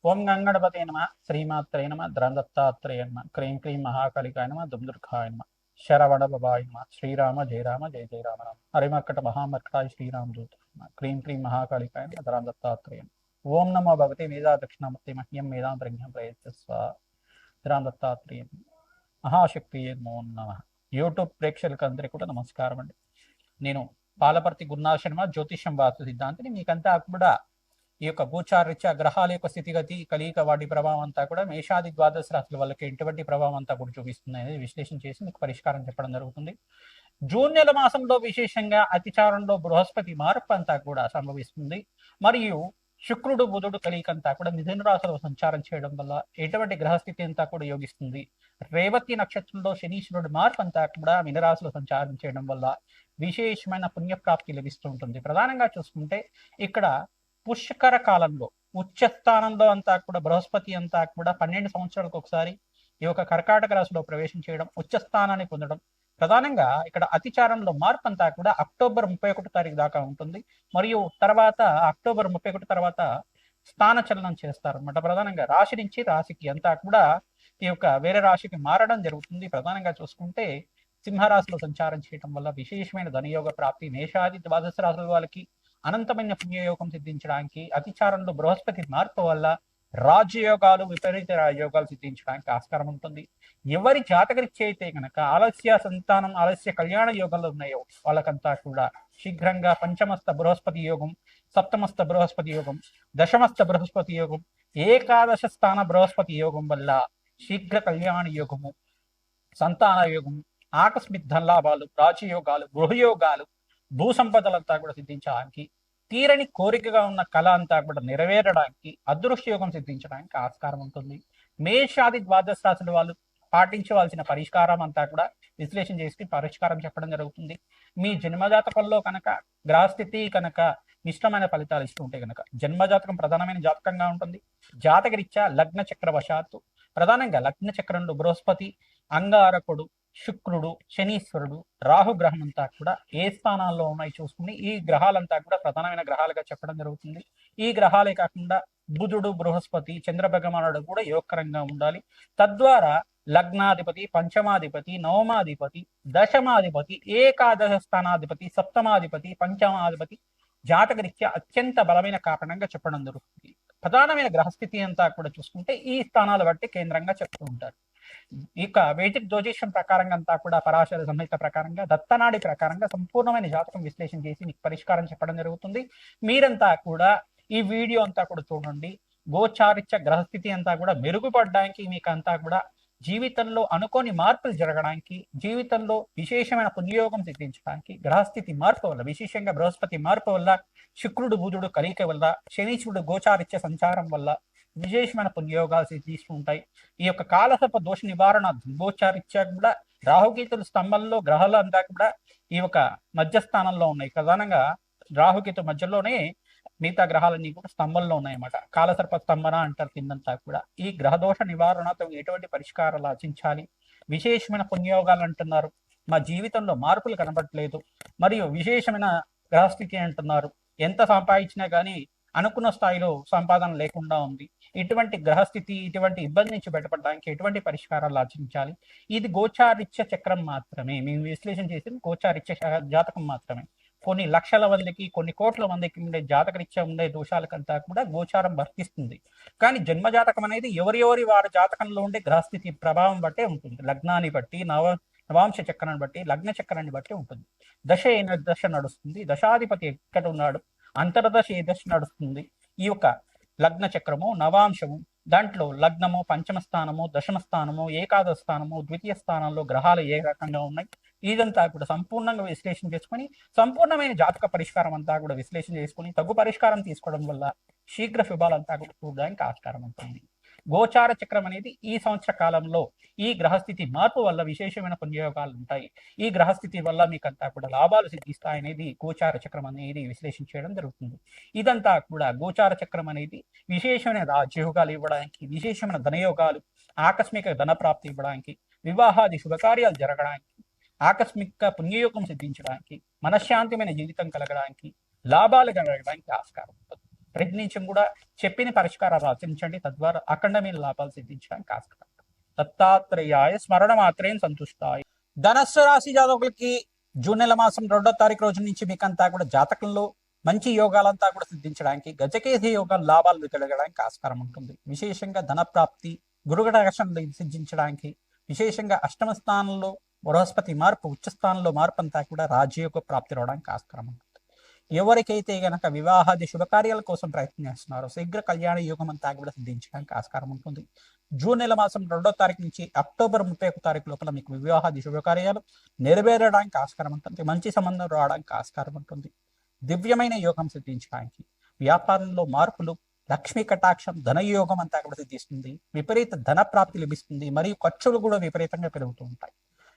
ఓం గంగణపతే నమ, శ్రీమాత్రే నమ, ద్రందత్తాత్రేయ నమ, క్రీం క్రీం మహాకాళికాయ నమ, దుమ్దుర్గాయ నమ, శరవణ బబాయ నమ, శ్రీరామ జయ రామ జయ జయ రామ రామ, హరిమర్కట మహామర్కటాయ శ్రీరామ దూత నమ, క్రీం క్రీం మహాకాళికాయ నమ, ద్రందత్తాత్రేయ నమ. ఓం నమో భగవతే మేధా దక్షిణామూర్తి మహ్యం మేధాంతరజ్ఞం ప్రయత్స్వ ద్రందత్తాత్రేయ మహాశక్తి నమో నమ. యూట్యూబ్ ప్రేక్షకులకు అందరికీ కూడా నమస్కారం అండి. నేను పాలపర్తి గురునాథ శర్మ, జ్యోతిష్యం వాస్తు సిద్ధాంతిని. మీకంతా కూడా ఈ యొక్క గోచారరీత్యా గ్రహాల యొక్క స్థితిగతి, కలియిక, వాటి ప్రభావం అంతా కూడా మేషాది ద్వాదశ రాశుల వాళ్ళకి ఎటువంటి ప్రభావం అంతా కూడా చూపిస్తుంది అనేది విశ్లేషణ చేసి మీకు పరిష్కారం చెప్పడం జరుగుతుంది. జూన్ నెల మాసంలో విశేషంగా అతిచారంలో బృహస్పతి మార్పు అంతా కూడా సంభవిస్తుంది. మరియు శుక్రుడు బుధుడు కలియికంతా కూడా మిథున రాశిలో సంచారం చేయడం వల్ల ఎటువంటి గ్రహస్థితి అంతా కూడా యోగిస్తుంది. రేవతి నక్షత్రంలో శనీశ్వరుడు మార్పు అంతా కూడా మీనరాశిలో సంచారం చేయడం వల్ల విశేషమైన పుణ్యప్రాప్తి లభిస్తూ ఉంటుంది. ప్రధానంగా చూసుకుంటే ఇక్కడ పుష్కర కాలంలో ఉచ్చస్థానంలో అంతా కూడా బృహస్పతి అంతా కూడా 12 సంవత్సరాలకు ఒకసారి ఈ యొక్క కర్కాటక రాశిలో ప్రవేశం చేయడం, ఉచ్చస్థానాన్ని పొందడం. ప్రధానంగా ఇక్కడ అతిచారంలో మార్పు అంతా కూడా అక్టోబర్ 31 తారీఖు దాకా ఉంటుంది. మరియు తర్వాత అక్టోబర్ 31 తర్వాత స్థాన చలనం చేస్తారన్నమాట. ప్రధానంగా రాశి నుంచి రాశికి అంతా కూడా ఈ యొక్క వేరే రాశికి మారడం జరుగుతుంది. ప్రధానంగా చూసుకుంటే సింహరాశిలో సంచారం చేయడం వల్ల విశేషమైన ధనయోగ ప్రాప్తి, మేషాది ద్వాదశ రాశుల వాళ్ళకి అనంతమైన పుణ్యయోగం సిద్ధించడానికి, అతిచారంలో బృహస్పతి మార్పు వల్ల రాజయోగాలు, విపరీత రాజయోగాలు సిద్ధించడానికి ఆస్కారం ఉంటుంది. ఎవరి జాతకరీత్యా అయితే కనుక ఆలస్య సంతానం, ఆలస్య కళ్యాణ యోగాలు ఉన్నాయో వాళ్ళకంతా కూడా శీఘ్రంగా పంచమస్త బృహస్పతి యోగం, సప్తమస్త బృహస్పతి యోగం, దశమస్త బృహస్పతి యోగం, ఏకాదశ స్థాన బృహస్పతి యోగం వల్ల శీఘ్ర కళ్యాణ యోగము, సంతాన యోగము, ఆకస్మిక ధనలాభాలు, రాజయోగాలు, గృహయోగాలు, భూ సంపదలంతా కూడా సిద్ధించడానికి, తీరని కోరికగా ఉన్న కళ అంతా కూడా నెరవేరడానికి, అదృష్టయోగం సిద్ధించడానికి ఆస్కారం ఉంటుంది. మేషాది ద్వాదశ రాశుల వాళ్ళు పాటించవలసిన పరిష్కారం అంతా కూడా విశ్లేషణ చేసి పరిష్కారం చెప్పడం జరుగుతుంది. మీ జన్మజాతకంలో కనుక గ్రహస్థితి కనుక మిశ్రమైన ఫలితాలు ఇస్తూ ఉంటే కనుక జన్మజాతకం ప్రధానమైన జాతకంగా ఉంటుంది. జాతకరీత్యా లగ్న చక్రవశాత్తు ప్రధానంగా లగ్న చక్రంలో బృహస్పతి, అంగారకుడు, శుక్రుడు, శనీశ్వరుడు, రాహుగ్రహం అంతా కూడా ఏ స్థానాల్లో ఉన్నాయి చూసుకుని ఈ గ్రహాలంతా కూడా ప్రధానమైన గ్రహాలుగా చెప్పడం జరుగుతుంది. ఈ గ్రహాలే కాకుండా బుధుడు, బృహస్పతి, చంద్రభగవానుడు కూడా యోగకరంగా ఉండాలి. తద్వారా లగ్నాధిపతి, పంచమాధిపతి, నవమాధిపతి, దశమాధిపతి, ఏకాదశ స్థానాధిపతి, సప్తమాధిపతి, పంచమాధిపతి జాతకరీత్యా అత్యంత బలమైన కారణంగా చెప్పడం జరుగుతుంది. ప్రధానమైన గ్రహస్థితి అంతా కూడా చూసుకుంటే ఈ స్థానాలు బట్టి కేంద్రంగా చెప్తూ ఉంటారు. ఇక వేదిక జ్యోతిష్యం ప్రకారంగా అంతా కూడా పరాశర సంహిత ప్రకారంగా, దత్తనాడి ప్రకారంగా సంపూర్ణమైన జాతకం విశ్లేషణ చేసి మీకు పరిష్కారం చెప్పడం జరుగుతుంది. మీరంతా కూడా ఈ వీడియో అంతా కూడా చూడండి. గోచారిత్య గ్రహస్థితి అంతా కూడా మెరుగుపడడానికి, మీకు అంతా కూడా జీవితంలో అనుకోని మార్పులు జరగడానికి, జీవితంలో విశేషమైన పుణ్యయోగం సిద్ధించడానికి, గ్రహస్థితి మార్పు వల్ల విశేషంగా బృహస్పతి మార్పు వల్ల, శుక్రుడు బుధుడు కలియిక వల్ల, శనీశ్వరుడు గోచారిత్య సంచారం వల్ల విశేషమైన పుణ్యయోగాలు సిద్ధిస్తూ ఉంటాయి. ఈ యొక్క కాలసర్ప దోష నివారణ గోచారిత్యా కూడా రాహుకేతుల స్తంభంలో గ్రహాలు అంతా కూడా ఈ యొక్క మధ్యస్థానంలో ఉన్నాయి. ప్రధానంగా రాహుకేతు మధ్యలోనే మిగతా గ్రహాలన్నీ కూడా స్తంభంలో ఉన్నాయన్నమాట. కాలసర్ప స్తంభన అంటారు కిందంతా కూడా. ఈ గ్రహదోష నివారణతో ఎటువంటి పరిష్కారాలు ఆచించాలి, విశేషమైన పుణ్యయోగాలు అంటున్నారు, మా జీవితంలో మార్పులు కనబడట్లేదు, మరియు విశేషమైన గ్రహస్థితి అంటున్నారు, ఎంత సంపాదించినా కానీ అనుకున్న స్థాయిలో సంపాదన లేకుండా ఉంది, ఇటువంటి గ్రహస్థితి, ఇటువంటి ఇబ్బంది నుంచి బయటపడడానికి ఎటువంటి పరిష్కారాలు ఆచరించాలి. ఇది గోచారిత్య చక్రం మాత్రమే. మేము విశ్లేషణ చేసిన గోచారిత్య జాతకం మాత్రమే. కొన్ని లక్షల మందికి, కొన్ని కోట్ల మందికి ఉండే జాతకరీత్యా ఉండే దోషాలకంతా కూడా గోచారం వర్తిస్తుంది. కానీ జన్మజాతకం అనేది ఎవరి వారి జాతకంలో ఉండే గ్రహస్థితి ప్రభావం బట్టే ఉంటుంది. లగ్నాన్ని బట్టి, నవాంశ చక్రాన్ని బట్టి, లగ్న చక్రాన్ని బట్టి ఉంటుంది. దశ ఏ దశ నడుస్తుంది, దశాధిపతి ఎక్కడ ఉన్నాడు, అంతర్దశ ఏ దశ నడుస్తుంది, ఈ యొక్క లగ్న చక్రము, నవాంశము, దాంట్లో లగ్నము, పంచమ స్థానము, దశమ స్థానము, ఏకాదశ స్థానము, ద్వితీయ స్థానంలో గ్రహాలు ఏ రకంగా ఉన్నాయి, ఇదంతా కూడా సంపూర్ణంగా విశ్లేషణ చేసుకుని సంపూర్ణమైన జాతక పరిష్కారం అంతా కూడా విశ్లేషణ చేసుకుని తగు పరిష్కారం తీసుకోవడం వల్ల శీఘ్ర శుభాలంతా కూడా చూడడానికి ఆస్కారం ఉంటుంది. గోచార చక్రం అనేది ఈ సంవత్సర కాలంలో ఈ గ్రహస్థితి మార్పు వల్ల విశేషమైన పుణ్యయోగాలు ఉంటాయి. ఈ గ్రహస్థితి వల్ల మీకంతా కూడా లాభాలు సిద్ధిస్తాయనేది గోచార చక్రం అనేది విశ్లేషణ చేయడం జరుగుతుంది. ఇదంతా కూడా గోచార చక్రం అనేది విశేషమైన రాజయోగాలు ఇవ్వడానికి, విశేషమైన ధనయోగాలు, ఆకస్మిక ధన ప్రాప్తి ఇవ్వడానికి, వివాహాది శుభకార్యాలు జరగడానికి, ఆకస్మిక పుణ్యయోగం సిద్ధించడానికి, మనశ్శాంతిమైన జీవితం కలగడానికి, లాభాలు కలగడానికి ఆస్కారం ఉంటుంది. ప్రయత్నించం కూడా చెప్పిన పరిష్కారాలు ఆచరించండి, తద్వారా అఖండమైన లాభాలు సిద్ధించడానికి ఆస్కారం. దత్తాత్రేయాయ స్మరణ మాత్రేం సంతుష్టాయి. ధనస్సు రాశి జాతకులకి జూన్ నెల మాసం 2వ తారీఖు రోజు నుంచి మీకంతా కూడా జాతకంలో మంచి యోగాలంతా కూడా సిద్ధించడానికి, గజకేసరి యోగాలు లాభాలు కలగడానికి ఆస్కారం ఉంటుంది. విశేషంగా ధన ప్రాప్తి, గురుగడాక్షలు సిద్ధించడానికి, విశేషంగా అష్టమ స్థానంలో బృహస్పతి మార్పు, ఉచ్చ స్థానంలో మార్పు అంతా కూడా రాజయోగ ప్రాప్తి రావడానికి ఆస్కారం ఉంటుంది. ఎవరికైతే గనక వివాహాది శుభకార్యాల కోసం ప్రయత్నం చేస్తున్నారో శీఘ్ర కళ్యాణ యోగం అంతా కూడా సిద్ధించడానికి ఆస్కారం ఉంటుంది. జూన్ నెల మాసం 2వ తారీఖు నుంచి అక్టోబర్ 31 తారీఖు లోపల మీకు వివాహాది శుభకార్యాలు నెరవేరడానికి ఆస్కారం ఉంటుంది. మంచి సంబంధం రావడానికి ఆస్కారం ఉంటుంది. దివ్యమైన యోగం సిద్ధించడానికి, వ్యాపారంలో మార్పులు, లక్ష్మీ కటాక్షం, ధనయోగం అంతా కూడా సిద్ధిస్తుంది. విపరీత ధన ప్రాప్తి లభిస్తుంది. మరియు ఖర్చులు కూడా విపరీతంగా పెరుగుతూ ఉంటాయి.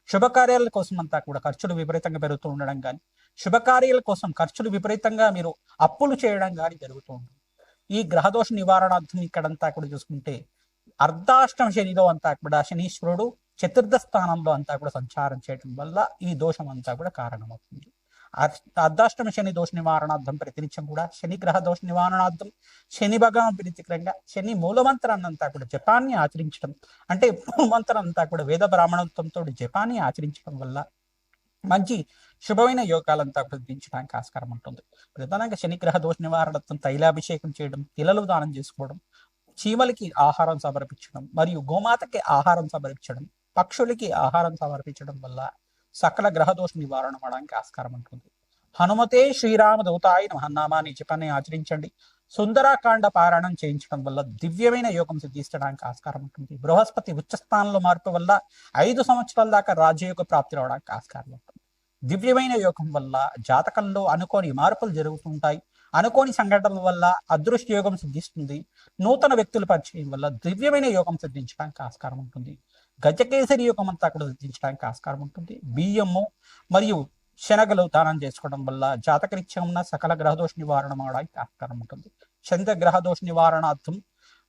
శుభకార్యాల కోసం అంతా కూడా ఖర్చులు విపరీతంగా పెరుగుతూ ఉండడం కానీ, శుభకార్యాల కోసం ఖర్చులు విపరీతంగా మీరు అప్పులు చేయడం కానీ జరుగుతూ ఉంటుంది. ఈ గ్రహదోష నివారణార్థం ఇక్కడంతా కూడా చూసుకుంటే అర్ధాష్టమ శనిలో అంతా కూడా శనీశ్వరుడు చతుర్థ స్థానంలో అంతా కూడా సంచారం చేయడం వల్ల ఈ దోషం అంతా కూడా కారణమవుతుంది. అర్ధాష్టమ శని దోష నివారణార్థం ప్రతినిత్యం కూడా శని గ్రహ దోష నివారణార్థం శని భగవాన్ ప్రీతికరంగా శని మూలమంత్రాన్ని అంతా కూడా జపాన్ని ఆచరించడం, అంటే మూలమంత్రం అంతా కూడా వేద బ్రాహ్మణత్వంతో జపాన్ని ఆచరించడం వల్ల మంచి శుభమైన యోగాలంతా సిద్ధించడానికి ఆస్కారం ఉంటుంది. ప్రధానంగా శని గ్రహ దోష నివారణార్థం తైలాభిషేకం చేయడం, తిలలు దానం చేసుకోవడం, చీమలకి ఆహారం సమర్పించడం, మరియు గోమాతకి ఆహారం సమర్పించడం, పక్షులకి ఆహారం సమర్పించడం వల్ల సకల గ్రహదోష నివారణ అవడానికి ఆస్కారం ఉంటుంది. హనుమతే శ్రీరామ దూతాయ నమః నామాన్ని జపాన్ని ఆచరించండి. సుందరాకాండ పారాయణం చేయించడం వల్ల దివ్యమైన యోగం సిద్ధించడానికి ఆస్కారం ఉంటుంది. బృహస్పతి ఉచ్చస్థానంలో మార్పు వల్ల 5 సంవత్సరాల దాకా రాజయోగ ప్రాప్తి రావడానికి ఆస్కారం ఉంటుంది. దివ్యమైన యోగం వల్ల జాతకంలో అనుకోని మార్పులు జరుగుతుంటాయి. అనుకోని సంఘటనల వల్ల అదృష్ట యోగం సిద్ధిస్తుంది. నూతన వ్యక్తుల పరిచయం వల్ల దివ్యమైన యోగం సిద్ధించడానికి ఆస్కారం ఉంటుంది. గజకేసరి యోగం అంతా కూడా సిద్ధించడానికి ఆస్కారం ఉంటుంది. బియ్యము మరియు శనగలు దానం చేసుకోవడం వల్ల జాతకరీత్యా ఉన్న సకల గ్రహదోష నివారణ అవడానికి ఆస్కారం ఉంటుంది. చంద్ర గ్రహదోష నివారణార్థం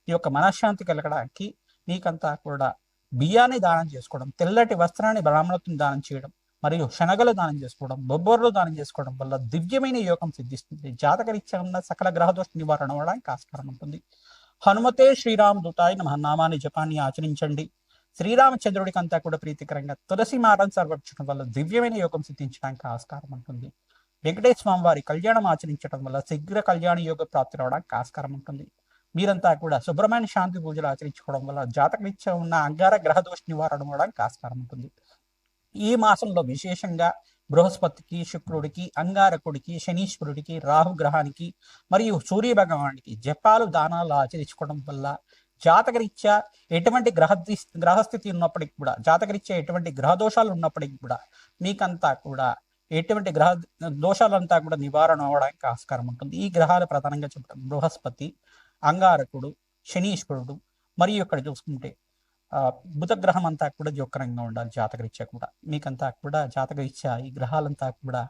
ఈ యొక్క మనశ్శాంతి కలగడానికి మీకంతా కూడా బియ్యాన్ని దానం చేసుకోవడం, తెల్లటి వస్త్రాన్ని బ్రాహ్మణత్వం దానం చేయడం, మరియు శనగలు దానం చేసుకోవడం, బొబ్బర్లు దానం చేసుకోవడం వల్ల దివ్యమైన యోగం సిద్ధిస్తుంది. జాతకరీత్యా ఉన్న సకల గ్రహదోష నివారణ అవడానికి ఆస్కారం ఉంటుంది. హనుమతే శ్రీరామ దూతాయ నమః నామాన్ని జపాన్ని ఆచరించండి. శ్రీరామచంద్రుడికి అంతా కూడా ప్రీతికరంగా తులసి మాలను సమర్పించడం వల్ల దివ్యమైన యోగం సిద్ధించడానికి ఆస్కారం ఉంటుంది. వెంకటేశ్వర స్వామి వారి కళ్యాణం ఆచరించడం వల్ల శీఘ్ర కళ్యాణ యోగ ప్రాప్తి రావడానికి ఆస్కారం ఉంటుంది. మీరంతా కూడా సుబ్రహ్మణ్య శాంతి పూజలు ఆచరించుకోవడం వల్ల జాతకరీత్యా ఉన్న అంగార గ్రహదోష నివారణ అవడానికి ఆస్కారం ఉంటుంది. ఈ మాసంలో విశేషంగా బృహస్పతికి, శుక్రుడికి, అంగారకుడికి, శనీశ్వరుడికి, రాహుగ్రహానికి మరియు సూర్య భగవానికి జపాలు దానాలు ఆచరించుకోవడం వల్ల జాతకరీత్యా ఎటువంటి గ్రహస్థితి ఉన్నప్పటికీ కూడా, జాతకరీత్యా ఎటువంటి గ్రహ దోషాలు ఉన్నప్పటికీ కూడా మీకంతా కూడా ఎటువంటి గ్రహ దోషాలంతా కూడా నివారణ అవడానికి ఆస్కారం ఉంటుంది. ఈ గ్రహాలు ప్రధానంగా చెప్తాం బృహస్పతి, అంగారకుడు, శనీశ్వరుడు, మరియు ఇక్కడ చూసుకుంటే బుధ గ్రహం అంతా కూడా జోకరంగా ఉండాలి. జాతకరీత్యా కూడా మీకంతా కూడా జాతకరీత్యా ఈ గ్రహాలంతా కూడా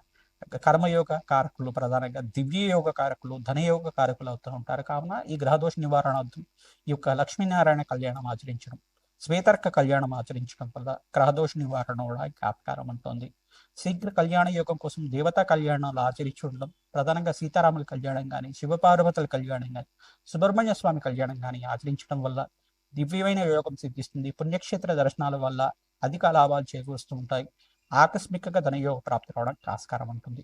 కర్మయోగ కారకులు, ప్రధానంగా దివ్య యోగ కారకులు, ధనయోగ కారకులు అవుతూ ఉంటారు. కావున ఈ గ్రహదోష నివారణార్థం ఈ యొక్క లక్ష్మీనారాయణ కళ్యాణం ఆచరించడం, శ్వేతర్క కళ్యాణం ఆచరించడం వల్ల గ్రహదోష నివారణ అవడానికి ఆస్కారం ఉంటుంది. శీఘ్ర కళ్యాణ యోగం కోసం దేవతా కళ్యాణాలు ఆచరించడం, ప్రధానంగా సీతారాముల కళ్యాణం కానీ, శివపార్వతుల కళ్యాణం కానీ, సుబ్రహ్మణ్య స్వామి కళ్యాణం కానీ ఆచరించడం వల్ల దివ్యమైన యోగం సిద్ధిస్తుంది. పుణ్యక్షేత్ర దర్శనాల వల్ల అధిక లాభాలు చేకూరుస్తూ ఉంటాయి. ఆకస్మికంగా ధనయోగ ప్రాప్తి రావడానికి ఆస్కారం ఉంటుంది.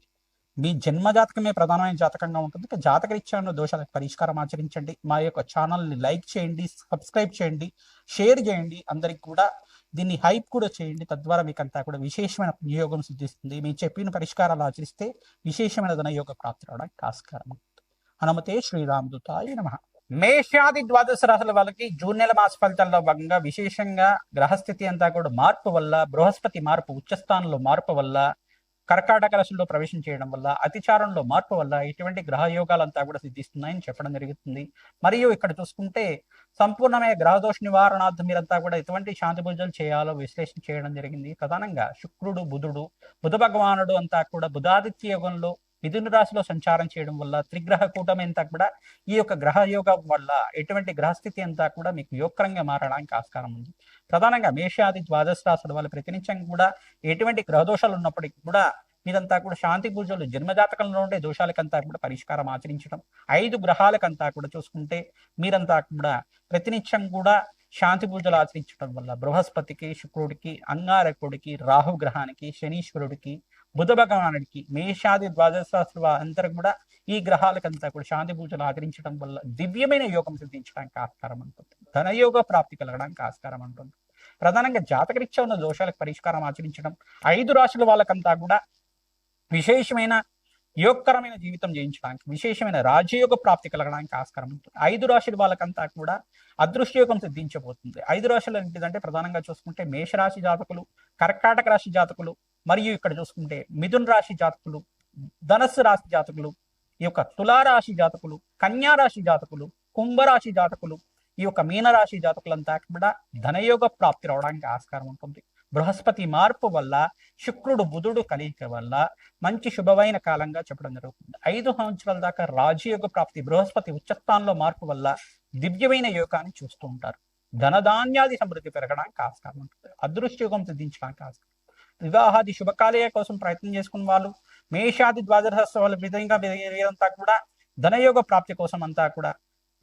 మీ జన్మ జాతకమే ప్రధానమైన జాతకంగా ఉంటుంది. జాతకరీత్యా దోషాలకు పరిష్కారం ఆచరించండి. మా యొక్క ఛానల్ని లైక్ చేయండి, సబ్స్క్రైబ్ చేయండి, షేర్ చేయండి, అందరికి కూడా దీన్ని హైప్ కూడా చేయండి. తద్వారా మీకు అంతా కూడా విశేషమైన పుణ్యయోగం సిద్ధిస్తుంది. మీరు చెప్పిన పరిష్కారాలు ఆచరిస్తే విశేషమైన ధనయోగ ప్రాప్తి రావడానికి ఆస్కారం ఉంటుంది. హనుమతే శ్రీరామదూతాయ నమః. మేషాది ద్వాదశ రాశుల వాళ్ళకి జూన్ నెల మాస ఫలితాల్లో భాగంగా విశేషంగా గ్రహస్థితి అంతా కూడా మార్పు వల్ల, బృహస్పతి మార్పు, ఉచ్చస్థానంలో మార్పు వల్ల, కర్కాటక రాశిలో ప్రవేశం చేయడం వల్ల, అతిచారంలో మార్పు వల్ల ఇటువంటి గ్రహ యోగాలంతా కూడా సిద్ధిస్తున్నాయని చెప్పడం జరుగుతుంది. మరియు ఇక్కడ చూసుకుంటే సంపూర్ణమైన గ్రహదోష నివారణార్థం మీరంతా కూడా ఎటువంటి శాంతి పూజలు చేయాలో విశ్లేషణ చేయడం జరిగింది. ప్రధానంగా శుక్రుడు, బుధ భగవానుడు అంతా కూడా బుధాదిత్య యోగంలో మిథున రాశిలో సంచారం చేయడం వల్ల త్రిగ్రహ కూటమి అంతా కూడా ఈ యొక్క గ్రహ యోగం వల్ల ఎటువంటి గ్రహస్థితి అంతా కూడా మీకు యోగకరంగా మారడానికి ఆస్కారం ఉంది. ప్రధానంగా మేషాది ద్వాదశ రాశుల వాళ్ళ ప్రతినిత్యం కూడా ఎటువంటి గ్రహదోషాలు ఉన్నప్పటికీ కూడా మీరంతా కూడా శాంతి పూజలు జన్మజాతకంలో ఉండే దోషాలకంతా కూడా పరిష్కారం ఆచరించడం, 5 గ్రహాలకంతా కూడా చూసుకుంటే మీరంతా కూడా ప్రతినిత్యం కూడా శాంతి పూజలు ఆచరించడం వల్ల బృహస్పతికి, శుక్రుడికి, అంగారకుడికి, రాహు గ్రహానికి, శనీశ్వరుడికి, బుధ భగవానుడికి, మేషాది ద్వాదశ రాశుల అందరూ కూడా ఈ గ్రహాలకంతా కూడా శాంతి పూజలు ఆచరించడం వల్ల దివ్యమైన యోగం సిద్ధించడానికి ఆస్కారం ఉంటుంది. ధనయోగ ప్రాప్తి కలగడానికి ఆస్కారం ఉంటుంది. ప్రధానంగా జాతకరీత్యా ఉన్న దోషాలకు పరిష్కారం ఆచరించడం, 5 రాశుల వాళ్ళకంతా కూడా విశేషమైన యోగకరమైన జీవితం జయించడానికి, విశేషమైన రాజయోగ ప్రాప్తి కలగడానికి ఆస్కారం ఉంటుంది. 5 రాశుల వాళ్ళకంతా కూడా అదృష్టయోగం సిద్ధించబోతుంది. 5 రాశులు ఏంటిదంటే ప్రధానంగా చూసుకుంటే మేషరాశి జాతకులు, కర్కాటక రాశి జాతకులు, మరియు ఇక్కడ చూసుకుంటే మిథున రాశి జాతకులు, ధనస్సు రాశి జాతకులు, ఈ యొక్క తులారాశి జాతకులు, కన్యా రాశి జాతకులు, కుంభరాశి జాతకులు, ఈ యొక్క మీనరాశి జాతకులంతా కూడా ధనయోగ ప్రాప్తి రావడానికి ఆస్కారం ఉంటుంది. బృహస్పతి మార్పు వల్ల, శుక్రుడు బుధుడు కలియిక వల్ల మంచి శుభమైన కాలంగా చెప్పడం జరుగుతుంది. 5 సంవత్సరాల దాకా రాజయోగ ప్రాప్తి, బృహస్పతి ఉచ్చస్థానంలో మార్పు వల్ల దివ్యమైన యోగాన్ని చూస్తూ ఉంటారు. ధనధాన్యాది సమృద్ధి పెరగడానికి ఆస్కారం ఉంటుంది. అదృష్టయోగం సిద్ధించడానికి ఆస్కారం. వివాహాది శుభకార్య కోసం ప్రయత్నం చేసుకున్న వాళ్ళు, మేషాది ద్వాదశ వాళ్ళ విధంగా వీరంతా కూడా ధనయోగ ప్రాప్తి కోసం అంతా కూడా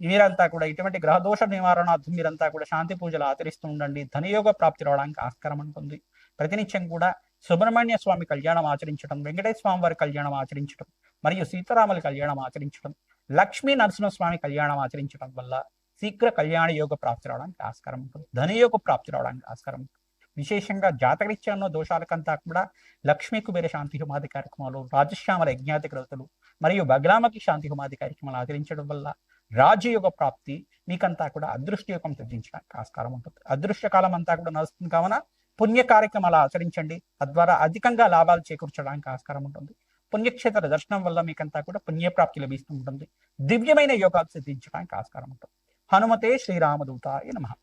వీరంతా కూడా ఇటువంటి గ్రహదోష నివారణార్థం మీరంతా కూడా శాంతి పూజలు ఆచరిస్తూ ఉండండి. ధనయోగ ప్రాప్తి రావడానికి ఆస్కారం ఉంటుంది. ప్రతినిత్యం కూడా సుబ్రహ్మణ్య స్వామి కళ్యాణం ఆచరించడం, వెంకటేశ్వర స్వామి వారి కళ్యాణం ఆచరించడం, మరియు సీతారాముల కళ్యాణం ఆచరించడం, లక్ష్మీ నరసింహస్వామి కళ్యాణం ఆచరించడం వల్ల శీఘ్ర కళ్యాణ యోగ ప్రాప్తి రావడానికి ఆస్కారం ఉంటుంది. ధనయోగ ప్రాప్తి రావడానికి ఆస్కారం ఉంటుంది. విశేషంగా జాతకరీత్యా ఉన్న దోషాలకంతా కూడా లక్ష్మీ కుబేర శాంతి హోమాది కార్యక్రమాలు, రాజశ్యామల యజ్ఞాతి గ్రతులు, మరియు బగ్రామకి శాంతి హోమాది కార్యక్రమాలు ఆచరించడం వల్ల రాజయోగ ప్రాప్తి మీకంతా కూడా అదృష్టయోగం సిద్ధించడానికి ఆస్కారం ఉంటుంది. అదృష్టకాలం అంతా కూడా నడుస్తుంది కావున పుణ్య కార్యక్రమాలు ఆచరించండి. తద్వారా అధికంగా లాభాలు చేకూర్చడానికి ఆస్కారం ఉంటుంది. పుణ్యక్షేత్ర దర్శనం వల్ల మీకంతా కూడా పుణ్యప్రాప్తి లభిస్తూ ఉంటుంది. దివ్యమైన యోగాలు సిద్ధించడానికి ఆస్కారం ఉంటుంది. హనుమతే శ్రీరామదూతాయ నమః.